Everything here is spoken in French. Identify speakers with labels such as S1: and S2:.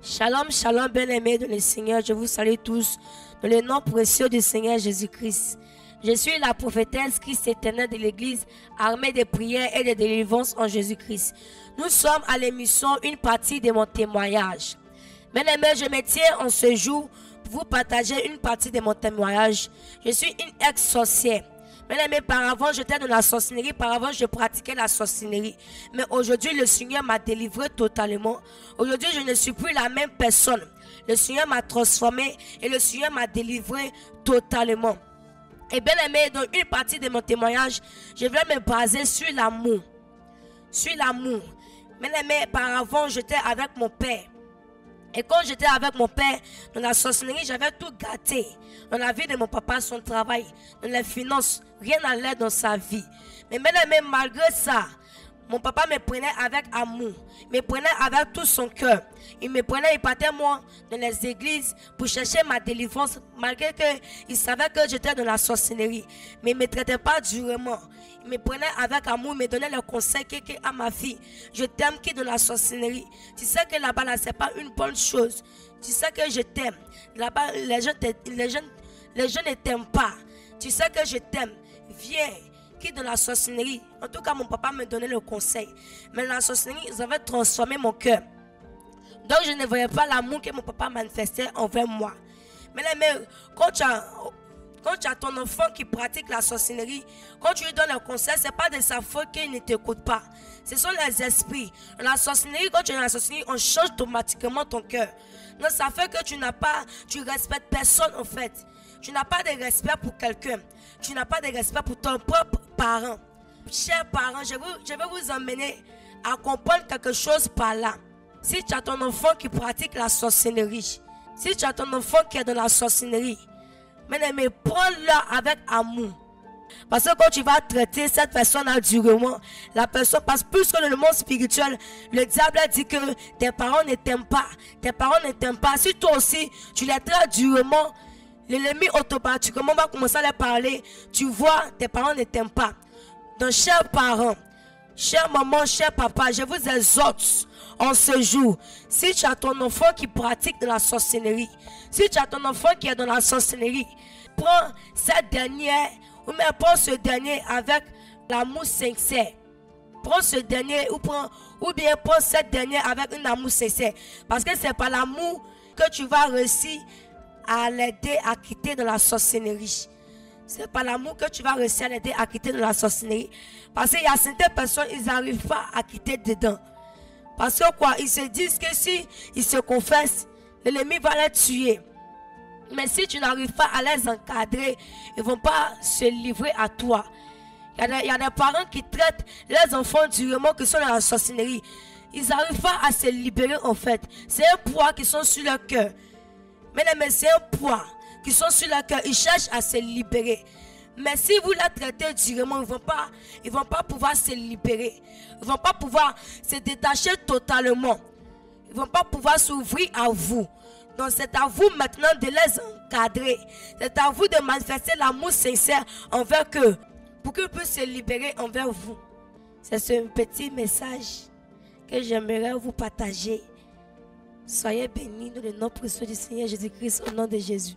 S1: Shalom, shalom, bien-aimés de le Seigneur. Je vous salue tous dans le nom précieux du Seigneur Jésus-Christ. Je suis la prophétesse Christ éternel de l'Église, armée de prières et de délivrance en Jésus-Christ. Nous sommes à l'émission Une partie de mon témoignage. Bien-aimés, je me tiens en ce jour pour vous partager une partie de mon témoignage. Je suis une ex-sorcière. Bien-aimés, par avant, j'étais dans la sorcellerie. Par avant, je pratiquais la sorcellerie. Mais aujourd'hui, le Seigneur m'a délivré totalement. Aujourd'hui, je ne suis plus la même personne. Le Seigneur m'a transformé et le Seigneur m'a délivré totalement. Et bien aimé, dans une partie de mon témoignage, je vais me baser sur l'amour. Sur l'amour. Bien aimé, par avant, j'étais avec mon père. Et quand j'étais avec mon père dans la sorcellerie, j'avais tout gâté. Dans la vie de mon papa, son travail, dans les finances, rien n'allait dans sa vie. Mais bien aimé, malgré ça, mon papa me prenait avec amour, me prenait avec tout son cœur. Il me prenait, il partait moi dans les églises pour chercher ma délivrance, malgré qu'il savait que j'étais dans la sorcellerie. Mais il ne me traitait pas durement. Il me prenait avec amour, il me donnait le conseil à ma fille. Je t'aime qui dans la sorcellerie. Tu sais que là-bas, là, ce n'est pas une bonne chose. Tu sais que je t'aime. Là-bas, les gens ne t'aiment pas. Tu sais que je t'aime. Viens. Dans la sorcellerie. En tout cas, mon papa me donnait le conseil. Mais dans la sorcellerie, ils avaient transformé mon cœur. Donc, je ne voyais pas l'amour que mon papa manifestait envers moi. Mais quand tu as ton enfant qui pratique la sorcellerie, quand tu lui donnes un conseil, ce n'est pas de sa faute qu'il ne t'écoute pas. Ce sont les esprits. Dans la sorcellerie, quand tu es dans la sorcellerie, on change automatiquement ton cœur. Donc, ça fait que tu respectes personne en fait. Tu n'as pas de respect pour quelqu'un. Tu n'as pas de respect pour ton propre parent. Chers parents, je vais vous emmener à comprendre quelque chose par là. Si tu as ton enfant qui pratique la sorcellerie, si tu as ton enfant qui est dans la sorcellerie, mais prends-le avec amour. Parce que quand tu vas traiter cette personne durement, la personne passe plus que le monde spirituel. Le diable a dit que tes parents ne t'aiment pas. Tes parents ne t'aiment pas. Si toi aussi, tu les traites durement, l'ennemi automatiquement va commencer à leur parler. Tu vois, tes parents ne t'aiment pas. Donc, chers parents, chère maman, cher papa, je vous exhorte en ce jour. Si tu as ton enfant qui pratique de la sorcellerie, si tu as ton enfant qui est dans la sorcellerie, prends cette dernière, ou bien prends ce dernier avec l'amour sincère. Prends ce dernier ou bien prends cette dernière avec un amour sincère. Parce que c'est par l'amour que tu vas réussir à l'aider à quitter de la sorcellerie. C'est par l'amour que tu vas réussir à l'aider à quitter de la sorcellerie. Parce qu'il y a certaines personnes, ils n'arrivent pas à quitter dedans. Parce que quoi, ils se disent que si ils se confessent, l'ennemi va les tuer. Mais si tu n'arrives pas à les encadrer, ils ne vont pas se livrer à toi. Il y a des parents qui traitent les enfants durement qui sont dans la sorcellerie. Ils n'arrivent pas à se libérer en fait. C'est un poids qui sont sur leur cœur. Mais c'est un poids qui sont sur leur cœur. Ils cherchent à se libérer. Mais si vous la traitez durement, ils ne vont pas pouvoir se libérer. Ils ne vont pas pouvoir se détacher totalement. Ils ne vont pas pouvoir s'ouvrir à vous. Donc c'est à vous maintenant de les encadrer. C'est à vous de manifester l'amour sincère envers eux. Pour qu'ils puissent se libérer envers vous. C'est ce petit message que j'aimerais vous partager. Soyez bénis dans le nom précieux du Seigneur Jésus-Christ, au nom de Jésus.